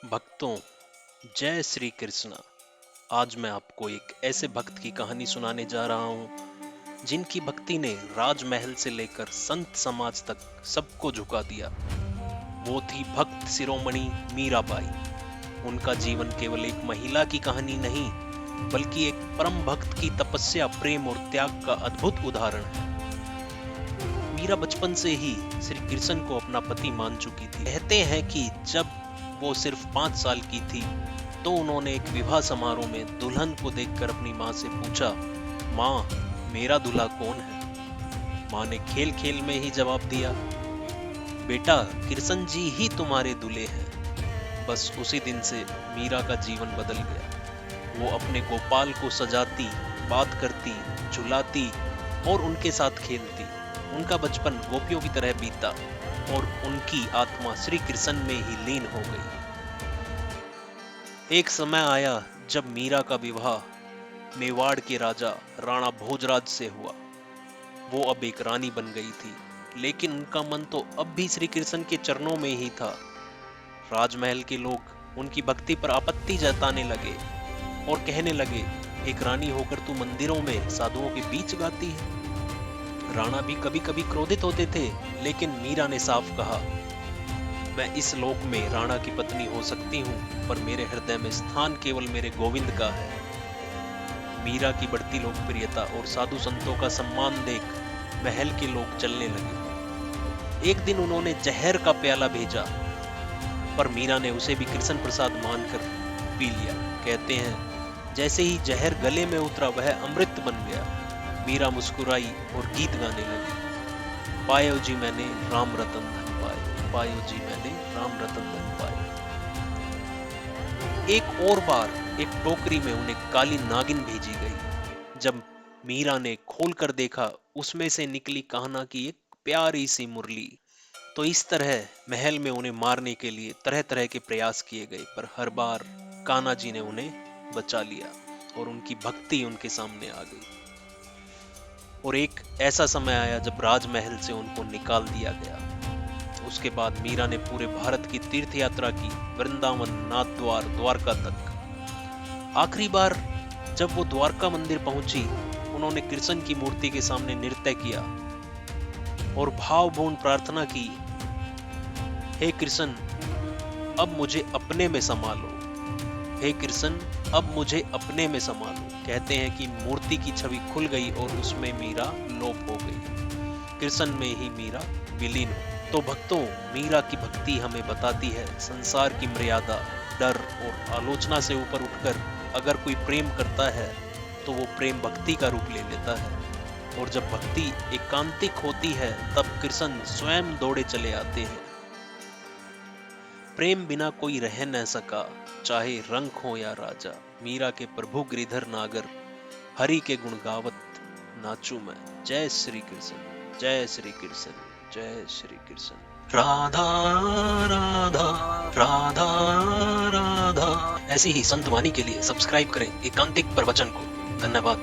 भक्तों, जय श्री कृष्णा। आज मैं आपको एक ऐसे भक्त की कहानी सुनाने जा रहा हूँ जिनकी भक्ति ने राजमहल से लेकर संत समाज तक सबको झुका दिया। वो थी भक्त शिरोमणि मीराबाई। उनका जीवन केवल एक महिला की कहानी नहीं, बल्कि एक परम भक्त की तपस्या, प्रेम और त्याग का अद्भुत उदाहरण है। मीरा बचपन से ही श्री कृष्ण को अपना पति मान चुकी थी। कहते हैं कि जब वो सिर्फ 5 साल की थी तो उन्होंने एक विवाह समारोह में दुल्हन को देखकर अपनी माँ से पूछा, माँ, मेरा दूल्हा कौन है? माँ ने खेल खेल में ही जवाब दिया, बेटा, कृष्ण जी ही तुम्हारे दूल्हे हैं। बस उसी दिन से मीरा का जीवन बदल गया। वो अपने गोपाल को सजाती, बात करती, झुलाती और उनके साथ खेलती। उनका बचपन गोपियों की तरह बीता और उनकी आत्मा श्री कृष्ण में ही लीन हो गई। एक समय आया जब मीरा का विवाह मेवाड़ के राजा राणा भोजराज से हुआ। वो अब एक रानी बन गई थी, लेकिन उनका मन तो अब भी श्री कृष्ण के चरणों में ही था। राजमहल के लोग उनकी भक्ति पर आपत्ति जताने लगे और कहने लगे, एक रानी होकर तू मंदिरों में साधुओं के बीच गाती है। राणा भी कभी कभी क्रोधित होते थे, लेकिन मीरा ने साफ कहा, मैं इस लोक में राणा की पत्नी हो सकती हूँ, पर मेरे हृदय में स्थान केवल मेरे गोविंद का है। मीरा की बढ़ती लोकप्रियता और साधु संतों का सम्मान देख महल के लोग चलने लगे। एक दिन उन्होंने जहर का प्याला भेजा, पर मीरा ने उसे भी कृष्ण प्रसाद मानकर पी लिया। कहते हैं, जैसे ही जहर गले में उतरा वह अमृत बन गया। मीरा मुस्कुराई और गीत गाने लगी, पायो जी मैंने राम रतन धन पाए, पायो जी मैंने राम रतन धन पाए। एक और बार एक टोकरी में उन्हें काली नागिन भेजी गई। जब मीरा ने खोलकर देखा, उसमें से निकली कान्हा की एक प्यारी सी मुरली। तो इस तरह महल में उन्हें मारने के लिए तरह तरह के प्रयास किए गए, पर हर बार कान्हा जी ने उन्हें बचा लिया और उनकी भक्ति उनके सामने आ गई। और एक ऐसा समय आया जब राजमहल से उनको निकाल दिया गया। उसके बाद मीरा ने पूरे भारत की तीर्थ यात्रा की, वृंदावन, नाथद्वार, द्वारका तक। आखिरी बार जब वो द्वारका मंदिर पहुंची, उन्होंने कृष्ण की मूर्ति के सामने नृत्य किया और भावपूर्ण प्रार्थना की, हे कृष्ण, अब मुझे अपने में संभालो, हे कृष्ण, अब मुझे अपने में संभालो। कहते हैं कि मूर्ति की छवि खुल गई और उसमें मीरा लोप हो गई। कृष्ण में ही मीरा विलीन हो। तो भक्तों, मीरा की भक्ति हमें बताती है, संसार की मर्यादा, डर और आलोचना से ऊपर उठकर अगर कोई प्रेम करता है तो वो प्रेम भक्ति का रूप ले लेता है। और जब भक्ति एकांतिक होती है, तब कृष्ण स्वयं दौड़े चले आते हैं। प्रेम बिना कोई रह न सका, चाहे रंग हो या राजा। मीरा के प्रभु गिरिधर नागर, हरि के गुण गावत नाचू मैं। जय श्री कृष्ण, जय श्री कृष्ण, जय श्री कृष्ण। राधा राधा राधा राधा। ऐसी ही संत वाणी के लिए सब्सक्राइब करें एकांतिक प्रवचन को। धन्यवाद।